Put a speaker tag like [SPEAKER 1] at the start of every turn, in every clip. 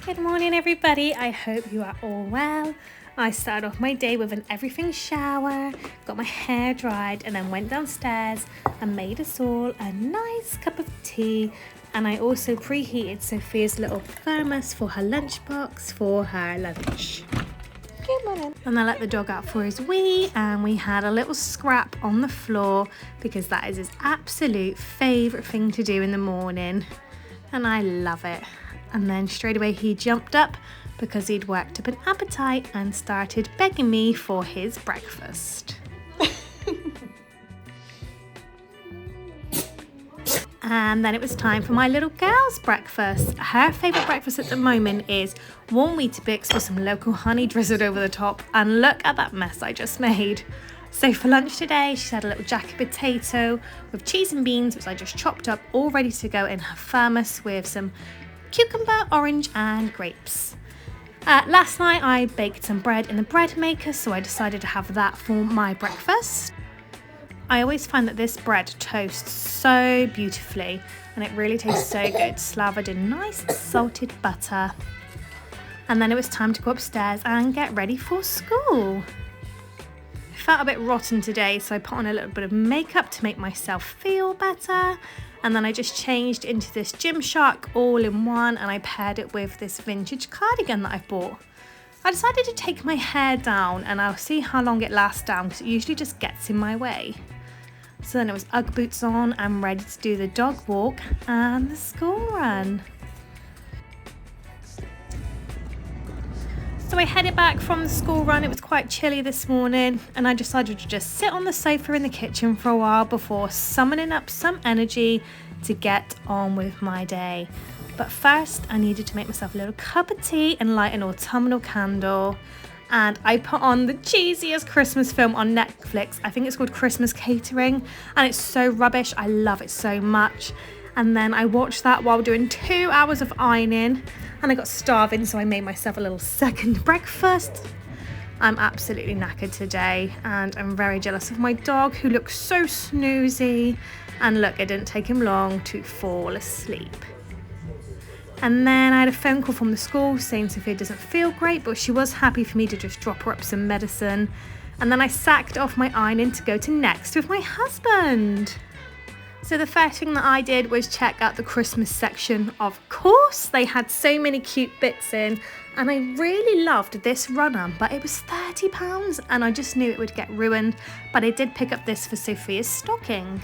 [SPEAKER 1] Good morning everybody, I hope you are all well. I started off my day with an everything shower, got my hair dried and then went downstairs and made us all a nice cup of tea, and I also preheated Sophia's little thermos for her lunchbox for her lunch. Good morning. And I let the dog out for his wee and we had a little scrap on the floor because that is his absolute favourite thing to do in the morning and I love it. And then straight away he jumped up because he'd worked up an appetite and started begging me for his breakfast. And then it was time for my little girl's breakfast. Her favourite breakfast at the moment is warm Weetabix with some local honey drizzled over the top. And look at that mess I just made. So for lunch today, she had a little jacket potato with cheese and beans, which I just chopped up, all ready to go in her thermos with some cucumber, orange and grapes. Last night I baked some bread in the bread maker, so I decided to have that for my breakfast. I always find that this bread toasts so beautifully and it really tastes so good, slathered in nice salted butter. And then it was time to go upstairs and get ready for school. I felt a bit rotten today, so I put on a little bit of makeup to make myself feel better. And then I just changed into this Gymshark all-in-one and I paired it with this vintage cardigan that I bought. I decided to take my hair down and I'll see how long it lasts down because it usually just gets in my way. So then it was Ugg boots on and ready to do the dog walk and the school run. So I headed back from the school run. It was quite chilly this morning and I decided to just sit on the sofa in the kitchen for a while before summoning up some energy to get on with my day. But first I needed to make myself a little cup of tea and light an autumnal candle. And I put on the cheesiest Christmas film on Netflix. I think it's called Christmas Catering and it's so rubbish. I love it so much. And then I watched that while doing 2 hours of ironing and I got starving, so I made myself a little second breakfast. I'm absolutely knackered today and I'm very jealous of my dog who looks so snoozy. And look, it didn't take him long to fall asleep. And then I had a phone call from the school saying Sophia doesn't feel great, but she was happy for me to just drop her up some medicine. And then I sacked off my ironing to go to Next with my husband. So the first thing that I did was check out the Christmas section. Of course, they had so many cute bits in and I really loved this run-on, but it was £30 and I just knew it would get ruined, but I did pick up this for Sophia's stocking.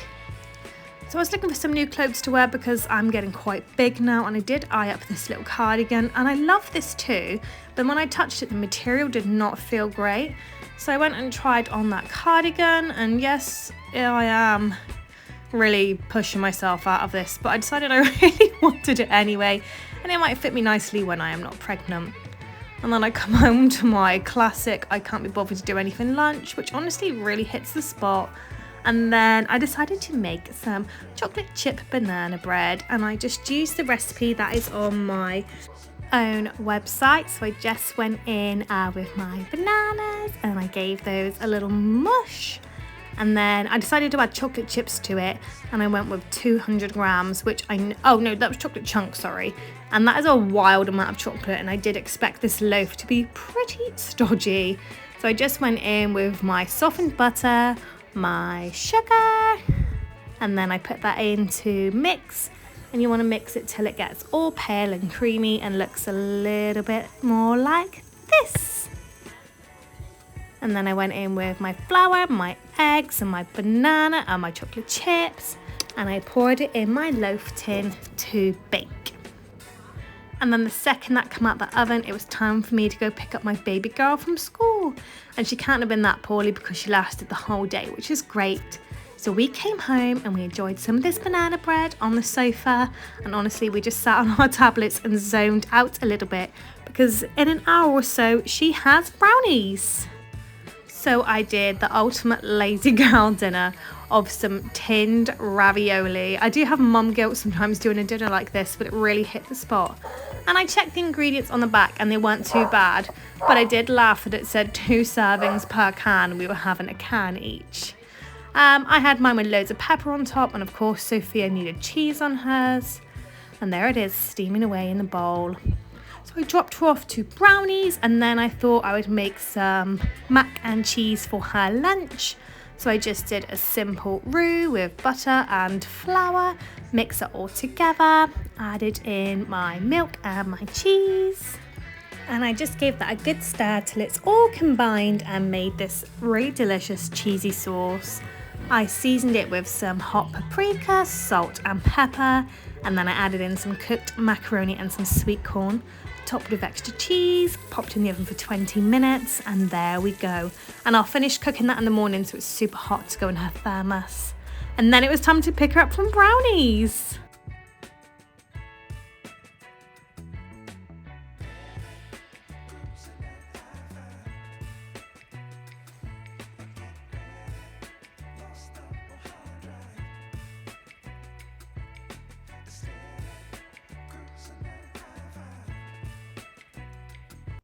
[SPEAKER 1] So I was looking for some new clothes to wear because I'm getting quite big now, and I did eye up this little cardigan and I love this too, but when I touched it the material did not feel great. So I went and tried on that cardigan and yes, here I am really pushing myself out of this, but I decided I really wanted it anyway and it might fit me nicely when I am not pregnant. And then I come home to my classic I can't be bothered to do anything lunch, which honestly really hits the spot. And then I decided to make some chocolate chip banana bread and I just used the recipe that is on my own website. So I just went in with my bananas and I gave those a little mush. And then I decided to add chocolate chips to it and I went with 200 grams, which oh no, that was chocolate chunks, sorry. And that is a wild amount of chocolate and I did expect this loaf to be pretty stodgy. So I just went in with my softened butter, my sugar, and then I put that in to mix. And you want to mix it till it gets all pale and creamy and looks a little bit more like this. And then I went in with my flour, my eggs and my banana and my chocolate chips and I poured it in my loaf tin to bake. And then the second that came out the oven, it was time for me to go pick up my baby girl from school. And she can't have been that poorly because she lasted the whole day, which is great. So we came home and we enjoyed some of this banana bread on the sofa. And honestly, we just sat on our tablets and zoned out a little bit because in an hour or so, she has brownies. So I did the ultimate lazy girl dinner of some tinned ravioli. I do have mum guilt sometimes doing a dinner like this, but it really hit the spot. And I checked the ingredients on the back and they weren't too bad, but I did laugh that it said 2 servings per can. We were having a can each. I had mine with loads of pepper on top, and of course Sophia needed cheese on hers. And there it is, steaming away in the bowl. So I dropped her off to brownies, and then I thought I would make some mac and cheese for her lunch. So I just did a simple roux with butter and flour, mix it all together, added in my milk and my cheese. And I just gave that a good stir till it's all combined and made this really delicious cheesy sauce. I seasoned it with some hot paprika, salt and pepper, and then I added in some cooked macaroni and some sweet corn, topped with extra cheese, popped in the oven for 20 minutes, and there we go. And I'll finish cooking that in the morning so it's super hot to go in her thermos. And then it was time to pick her up from brownies.